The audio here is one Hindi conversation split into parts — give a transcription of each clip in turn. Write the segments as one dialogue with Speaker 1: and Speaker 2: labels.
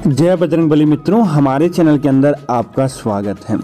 Speaker 1: जय बजरंगबली मित्रों, हमारे चैनल के अंदर आपका स्वागत है।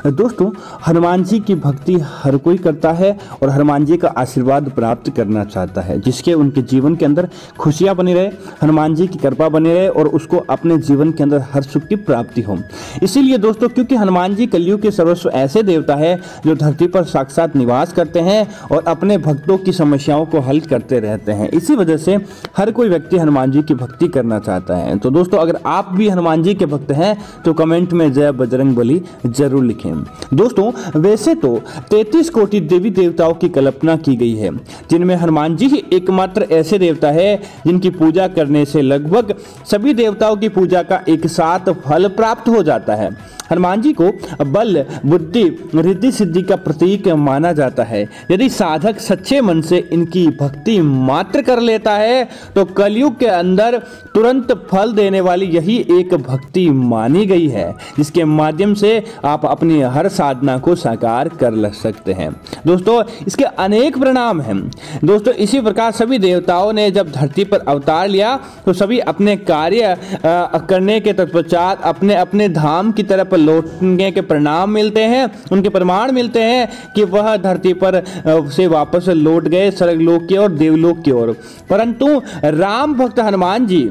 Speaker 1: दोस्तों, हनुमान जी की भक्ति हर कोई करता है और हनुमान जी का आशीर्वाद प्राप्त करना चाहता है, जिसके उनके जीवन के अंदर खुशियां बनी रहे, हनुमान जी की कृपा बनी रहे और उसको अपने जीवन के अंदर हर सुख की प्राप्ति हो। इसीलिए दोस्तों, क्योंकि हनुमान जी कलयुग के सर्वस्व ऐसे देवता है जो धरती पर साक्षात निवास करते हैं और अपने भक्तों की समस्याओं को हल करते रहते हैं। इसी वजह से हर कोई व्यक्ति हनुमान जी की भक्ति करना चाहता है। तो दोस्तों, अगर आप भी हनुमान जी के भक्त हैं तो कमेंट में जय बजरंगबली जरूर लिखें। दोस्तों, वैसे तो 33 कोटि देवी देवताओं की कल्पना की गई है, जिनमें हनुमान जी ही एकमात्र ऐसे देवता है जिनकी पूजा करने से लगभग सभी देवताओं की पूजा का एक साथ फल प्राप्त हो जाता है। हनुमान जी को बल, बुद्धि, रिद्धि सिद्धि का प्रतीक माना जाता है। यदि साधक सच्चे मन से इनकी भक्ति मात्र कर लेता है तो कलयुग के अंदर तुरंत फल देने वाली यही एक भक्ति मानी गई है, जिसके माध्यम से आप अपनी हर साधना को साकार कर सकते हैं। दोस्तों, इसके अनेक परिणाम हैं। दोस्तों, इसी प्रकार सभी देवताओं ने जब धरती पर अवतार लिया तो सभी अपने कार्य करने के तत्पश्चात अपने अपने धाम की तरफ लौटने के परिणाम मिलते हैं, उनके प्रमाण मिलते हैं कि वह धरती पर से वापस लौट गए स्वर्गलोक की ओर, देवलोक की ओर। परंतु राम भक्त हनुमान जी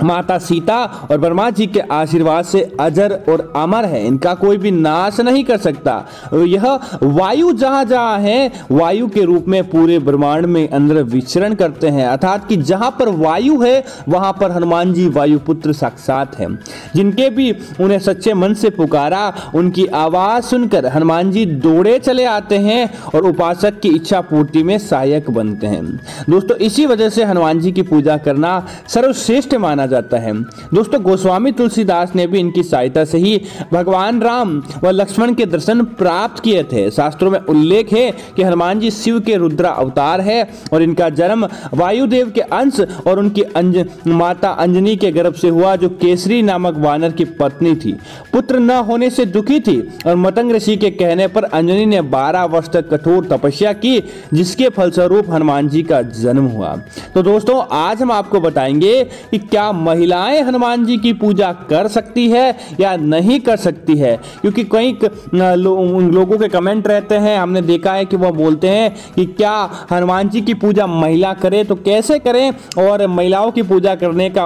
Speaker 1: माता सीता और ब्रह्मा जी के आशीर्वाद से अजर और अमर है, इनका कोई भी नाश नहीं कर सकता। यह वायु जहां जहां है, वायु के रूप में पूरे ब्रह्मांड में अंदर विचरण करते हैं, अर्थात कि जहां पर वायु है वहां पर हनुमान जी वायुपुत्र साक्षात हैं। जिनके भी उन्हें सच्चे मन से पुकारा, उनकी आवाज सुनकर हनुमान जी दौड़े चले आते हैं और उपासक की इच्छा पूर्ति में सहायक बनते हैं। दोस्तों, इसी वजह से हनुमान जी की पूजा करना सर्वश्रेष्ठ माना जाता है। दोस्तों, गोस्वामी तुलसीदास ने भी इनकी सहायता से ही भगवान राम व लक्ष्मण के दर्शन प्राप्त किए थे। शास्त्रों में उल्लेख है कि हनुमान जी शिव के रुद्र अवतार है और इनका जन्म वायुदेव के अंश और उनकी माता अंजनी के गर्भ से हुआ, जो केसरी नामक वानर की पत्नी थी। पुत्र न होने से दुखी थी और मतंग ऋषि के कहने पर अंजनी ने 12 वर्ष तक कठोर तपस्या की, जिसके फलस्वरूप हनुमान जी का जन्म हुआ। तो दोस्तों, आज हम आपको बताएंगे कि क्या महिलाएं हनुमान जी की पूजा कर सकती है या नहीं कर सकती है, क्योंकि कई लोगों के कमेंट रहते हैं, हमने देखा है कि वह बोलते हैं कि क्या हनुमान जी की पूजा महिला करे तो कैसे करें और महिलाओं की पूजा करने का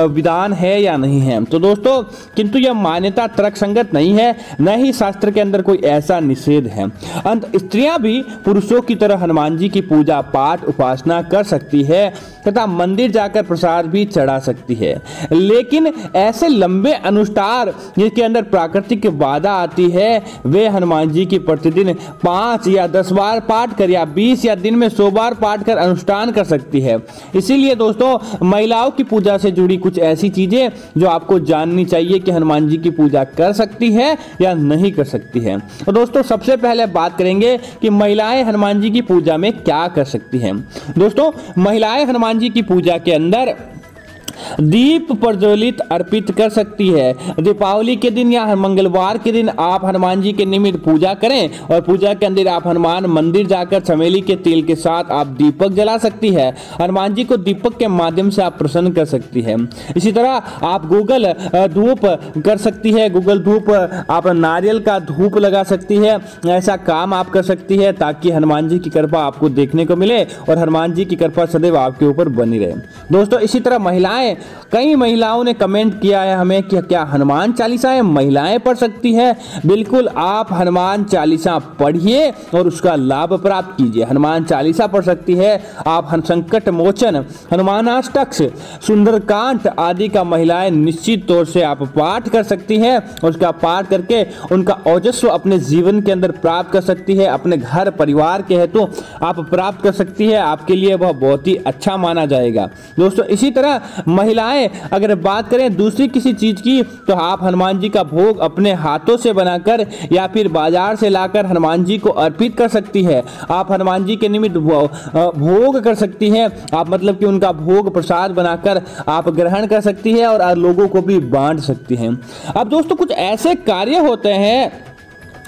Speaker 1: विधान है या नहीं है। तो दोस्तों, किंतु यह मान्यता तर्कसंगत नहीं है, न ही शास्त्र के अंदर कोई ऐसा निषेध है। स्त्रियां भी पुरुषों की तरह हनुमान जी की पूजा पाठ उपासना कर सकती है तथा मंदिर जाकर प्रसाद भी चढ़ा सकती है, लेकिन ऐसे लंबे अनुष्ठान जिसके अंदर प्राकृतिक बाधा आती है, वे हनुमान जी की प्रतिदिन 5 या 10 बार पाठ कर या 20 या दिन में 100 बार पाठ कर अनुष्ठान कर सकती है। इसीलिए दोस्तों, महिलाओं की पूजा से जुड़ी कुछ ऐसी चीजें जो आपको जाननी चाहिए कि हनुमान जी की पूजा कर सकती है या नहीं कर सकती है। तो दोस्तों, सबसे पहले बात करेंगे कि महिलाएं हनुमान जी की पूजा में क्या कर सकती हैं। दोस्तों, महिलाएं हनुमान जी की पूजा के अंदर दीप प्रज्वलित अर्पित कर सकती है। दीपावली के दिन या मंगलवार के दिन आप हनुमान जी के निमित्त पूजा करें और पूजा के अंदर आप हनुमान मंदिर जाकर चमेली के तेल के साथ आप दीपक जला सकती है। हनुमान जी को दीपक के माध्यम से आप प्रसन्न कर सकती है। इसी तरह आप गूगल धूप कर सकती है, गूगल धूप आप नारियल का धूप लगा सकती है। ऐसा काम आप कर सकती है ताकि हनुमान जी की कृपा आपको देखने को मिले और हनुमान जी की कृपा सदैव आपके ऊपर बनी रहे। दोस्तों, इसी तरह कई महिलाओं ने कमेंट किया है हमें कि क्या हनुमान चालीसा महिलाएं पढ़ सकती है। बिल्कुल, आप हनुमान चालीसा पढ़िए और उसका लाभ प्राप्त कीजिए। हनुमान चालीसा पढ़ सकती है आप, संकट मोचन, हनुमानाष्टक, सुंदरकांड आदि का महिलाएं निश्चित तौर से आप पाठ कर सकती हैं और उसका पाठ करके उनका ओजस्व अपने जीवन के अंदर प्राप्त कर सकती है, अपने घर परिवार के हेतु आप प्राप्त कर सकती है। आपके लिए वह बहुत ही अच्छा माना जाएगा। दोस्तों, इसी तरह महिलाएं अगर बात करें दूसरी किसी चीज की, तो आप हनुमान जी का भोग अपने हाथों से बनाकर या फिर बाजार से लाकर हनुमान जी को अर्पित कर सकती है। आप हनुमान जी के निमित्त भोग कर सकती हैं, आप मतलब कि उनका भोग प्रसाद बनाकर आप ग्रहण कर सकती है और लोगों को भी बांट सकती हैं। अब दोस्तों, कुछ ऐसे कार्य होते हैं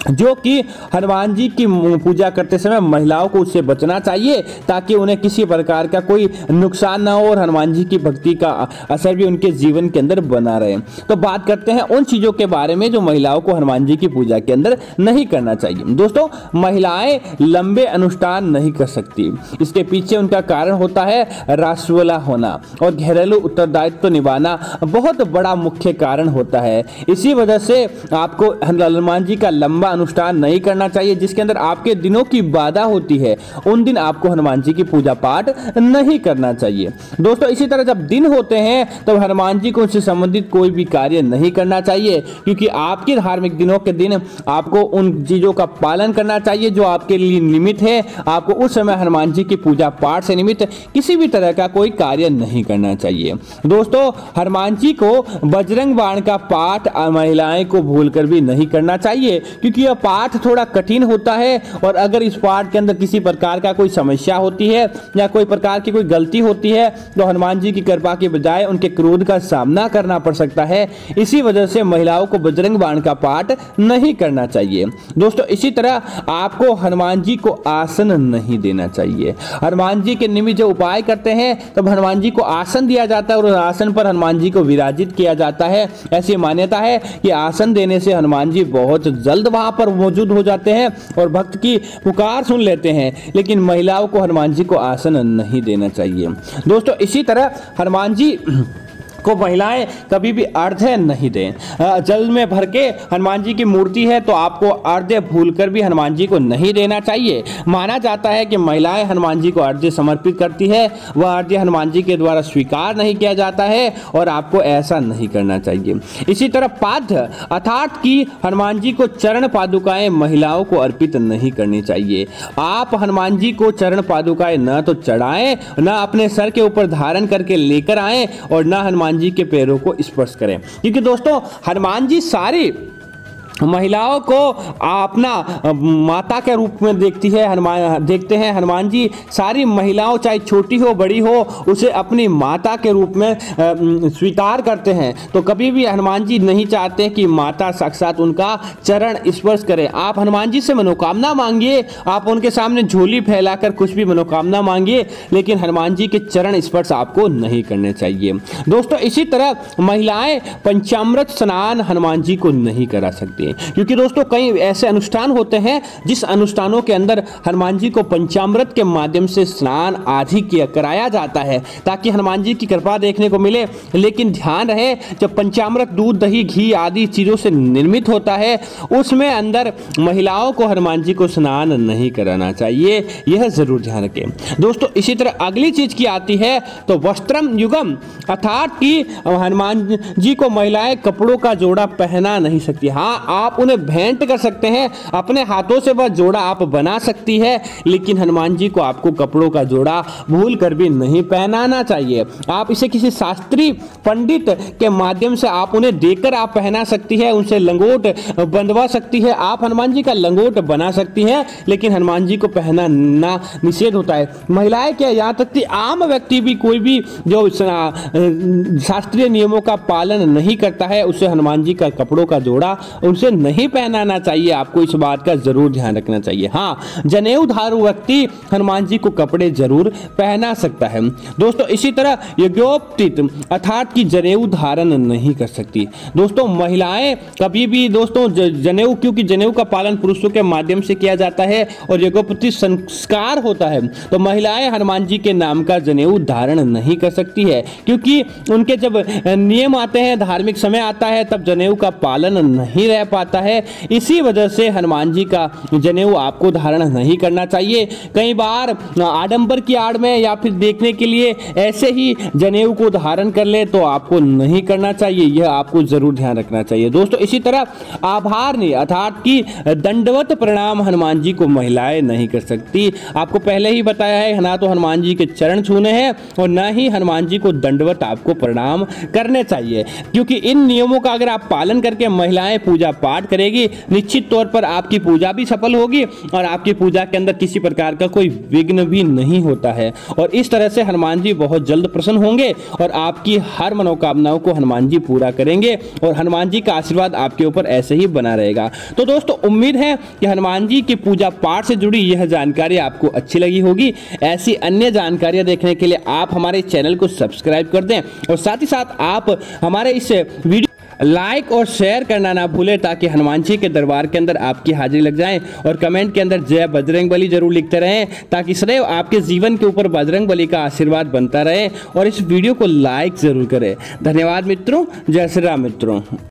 Speaker 1: जो कि हनुमान जी की पूजा करते समय महिलाओं को उससे बचना चाहिए, ताकि उन्हें किसी प्रकार का कोई नुकसान ना हो और हनुमान जी की भक्ति का असर भी उनके जीवन के अंदर बना रहे। तो बात करते हैं उन चीज़ों के बारे में जो महिलाओं को हनुमान जी की पूजा के अंदर नहीं करना चाहिए। दोस्तों, महिलाएं लंबे अनुष्ठान नहीं कर सकती। इसके पीछे उनका कारण होता है रासवाला होना और घरेलू उत्तरदायित्व निभाना बहुत बड़ा मुख्य कारण होता है। इसी वजह से आपको हनुमान जी का लंबा अनुष्ठान नहीं करना चाहिए, जिसके अंदर आपके दिनों की बाधा होती है। उन दिन आपको हनुमान जी की पूजा पाठ नहीं करना चाहिए। दोस्तों, इसी तरह जब दिन होते हैं तब हनुमान जी को उससे संबंधित कोई भी कार्य नहीं करना चाहिए, क्योंकि आपके धार्मिक दिनों के दिन आपको उन चीजों का पालन करना चाहिए जो आपके लिए निमित्त है। आपको उस समय हनुमान जी की पूजा पाठ से निमित्त किसी भी तरह का कोई कार्य नहीं करना चाहिए। दोस्तों, हनुमान जी को बजरंग बाण का पाठ महिलाएं को भूलकर भी नहीं करना चाहिए, क्योंकि यह पाठ थोड़ा कठिन होता है और अगर इस पाठ के अंदर किसी प्रकार का कोई समस्या होती है या कोई प्रकार की कोई गलती होती है तो हनुमान जी की कृपा के बजाय उनके क्रोध का सामना करना पड़ सकता है। इसी वजह से महिलाओं को बजरंग बाण का पाठ नहीं करना चाहिए। दोस्तों, इसी तरह आपको हनुमान जी को आसन नहीं देना चाहिए। हनुमान जी के निमित्त जो उपाय करते हैं तब हनुमान जी को आसन दिया जाता है और उस आसन पर हनुमान जी को विराजित किया जाता है। ऐसी मान्यता है कि आसन देने से हनुमान जी बहुत जल्द वहां पर मौजूद हो जाते हैं और भक्त की पुकार सुन लेते हैं, लेकिन महिलाओं को हनुमान जी को आसन नहीं देना चाहिए। दोस्तों, इसी तरह हनुमान जी को महिलाएं कभी भी अर्घ्य नहीं दें। जल में भर के हनुमान जी की मूर्ति है तो आपको अर्घ्य भूलकर भी हनुमान जी को नहीं देना चाहिए। माना जाता है कि महिलाएं हनुमान जी को अर्घ्य समर्पित करती है, वह अर्घ्य हनुमान जी के द्वारा स्वीकार नहीं किया जाता है और आपको ऐसा नहीं करना चाहिए। इसी तरह पाद्य अर्थात कि हनुमान जी को चरण पादुकाएं महिलाओं को अर्पित नहीं करनी चाहिए। आप हनुमान जी को चरण पादुकाएं न तो चढ़ाएं, न अपने सर के ऊपर धारण करके लेकर आएं और न हनुमान जी के पैरों को स्पर्श करें, क्योंकि दोस्तों हनुमान जी सारी महिलाओं को अपना माता के रूप में देखते हैं। हनुमान जी सारी महिलाओं चाहे छोटी हो बड़ी हो उसे अपनी माता के रूप में स्वीकार करते हैं। तो कभी भी हनुमान जी नहीं चाहते कि माता साक्षात उनका चरण स्पर्श करें। आप हनुमान जी से मनोकामना मांगिए, आप उनके सामने झोली फैलाकर कुछ भी मनोकामना मांगिए, लेकिन हनुमान जी के चरण स्पर्श आपको नहीं करने चाहिए। दोस्तों, इसी तरह महिलाएं पंचामृत स्नान हनुमान जी को नहीं करा सकती, क्योंकि दोस्तों कई ऐसे अनुष्ठान होते हैं जिस अनुष्ठानों के अंदर हनुमान जी को पंचामृत के माध्यम से स्नान आदि कराया जाता है ताकि हनुमान जी की कृपा देखने को मिले। लेकिन ध्यान रहे, जब पंचामृत दूध दही घी आदि चीजों से निर्मित होता है उसमें अंदर महिलाओं को हनुमान जी को स्नान नहीं कराना चाहिए, यह जरूर ध्यान रखें। दोस्तों, इसी तरह अगली चीज की आती है तो वस्त्रम युगम, अर्थात कि हनुमान जी को महिलाएं कपड़ों का जोड़ा पहना नहीं सकती। हाँ, आप उन्हें भेंट कर सकते हैं, अपने हाथों से वह जोड़ा आप बना सकती है, लेकिन हनुमान जी को आपको कपड़ों का जोड़ा भूल कर भी नहीं पहनाना चाहिए। आप इसे किसी शास्त्रीय पंडित के माध्यम से आप उन्हें देकर आप पहना सकती है, उनसे लंगोट बंधवा सकती है, आप हनुमान जी का लंगोट बना सकती है, लेकिन हनुमान जी को पहनाना निषेध होता है। महिलाएं क्या, यहाँ तक कि आम व्यक्ति भी कोई भी जो शास्त्रीय नियमों का पालन नहीं करता है उसे हनुमान जी का कपड़ों का जोड़ा उनसे नहीं पहनाना चाहिए। आपको इस बात का जरूर ध्यान रखना चाहिए। हाँ, जनेऊधारू व्यक्ति हनुमान जी को कपड़े जरूर पहना सकता है। दोस्तों, इसी तरह यज्ञोपवीत अर्थात कि जनेऊ धारण नहीं कर सकती। दोस्तों, महिलाएं कभी भी दोस्तों जनेऊ, क्योंकि जनेऊ का पालन पुरुषों के माध्यम से किया जाता है और यज्ञोपवीत संस्कार होता है, तो महिलाएं हनुमान जी के नाम का जनेऊ धारण नहीं कर सकती है, क्योंकि उनके जब नियम आते हैं, धार्मिक समय आता है, तब जनेऊ का पालन नहीं रह पाता है। इसी वजह से हनुमान जी का जनेऊ आपको धारण नहीं करना चाहिए। कई बार आडंबर की आड़ में या फिर देखने के लिए ऐसे ही जनेऊ को धारण कर ले तो आपको नहीं करना चाहिए, यह आपको जरूर ध्यान रखना चाहिए। दोस्तों, इसी तरह आभार नहीं अर्थात कि दंडवत प्रणाम हनुमान जी को महिलाएं नहीं कर सकती। आपको पहले ही बताया है, ना तो हनुमान जी के चरण छूने हैं और ना ही हनुमान जी को दंडवत आपको प्रणाम करने चाहिए, क्योंकि इन नियमों का अगर आप पालन करके महिलाएं पूजा पाठ करेगी, निश्चित तौर पर आपकी पूजा भी सफल होगी और आपकी पूजा के अंदर किसी प्रकार का कोई विघ्न भी नहीं होता है। और इस तरह से हनुमान जी बहुत जल्द प्रसन्न होंगे और आपकी हर मनोकामनाओं को हनुमान जी पूरा करेंगे और हनुमान जी का आशीर्वाद आपके ऊपर ऐसे ही बना रहेगा। तो दोस्तों, उम्मीद है कि हनुमान जी की पूजा पाठ से जुड़ी यह जानकारी आपको अच्छी लगी होगी। ऐसी अन्य जानकारियां देखने के लिए आप हमारे चैनल को सब्सक्राइब कर दें और साथ ही साथ आप हमारे इस वीडियो लाइक और शेयर करना ना भूलें, ताकि हनुमान जी के दरबार के अंदर आपकी हाजिरी लग जाए। और कमेंट के अंदर जय बजरंगबली जरूर लिखते रहें, ताकि सदैव आपके जीवन के ऊपर बजरंगबली का आशीर्वाद बनता रहे। और इस वीडियो को लाइक जरूर करें। धन्यवाद मित्रों। जय श्री राम मित्रों।